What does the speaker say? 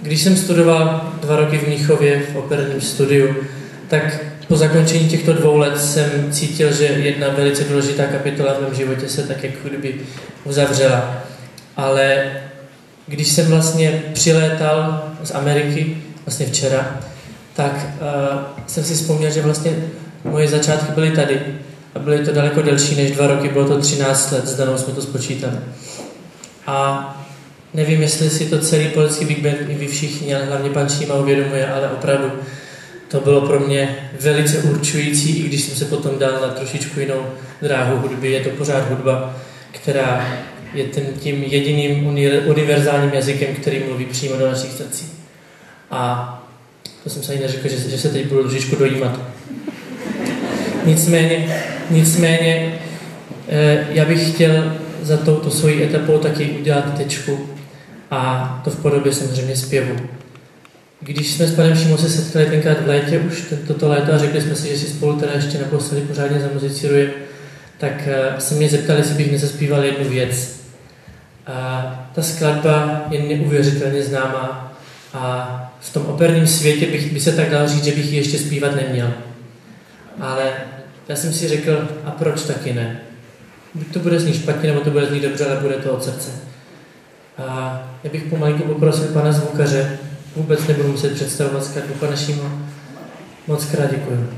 když jsem studoval 2 roky v Mnichově v operním studiu, tak po zakončení těchto 2 let jsem cítil, že jedna velice důležitá kapitola v mém životě se tak jako kdyby uzavřela. Ale když jsem vlastně přilétal z Ameriky, vlastně včera, tak jsem si vzpomněl, že vlastně moje začátky byly tady. A byly to daleko delší než 2 roky, bylo to 13 let, s Danou jsme to spočítali. A nevím, jestli si to celý politický Big Band i vy všichni, ale hlavně pan Šíma uvědomuje, ale opravdu to bylo pro mě velice určující, i když jsem se potom dal na trošičku jinou dráhu hudby. Je to pořád hudba, která je tím jediným univerzálním jazykem, který mluví přímo do našich srdcí. A to jsem se ani neřekl, že se teď budu trošičku dojímat. Nicméně já bych chtěl za touto svojí etapou taky udělat tečku a to v podobě samozřejmě zpěvu. Když jsme s panem Šimou se setkali tenkrát v létě, už toto léto, a řekli jsme si, že si spolu teda ještě naposledy pořádně zamuzicírujeme, tak se mě zeptali, jestli bych nezazpíval jednu věc. A ta skladba je neuvěřitelně známá a v tom operním světě by se tak dalo říct, že bych ji ještě zpívat neměl. Ale já jsem si řekl, a proč taky ne? Buď to bude znít špatně, nebo to bude znít dobře, ale bude to od srdce. A já bych pomalinku poprosil pana zvukaře, vůbec nebudu muset představovat skladbu. Pane Šimo, moc krát děkuji.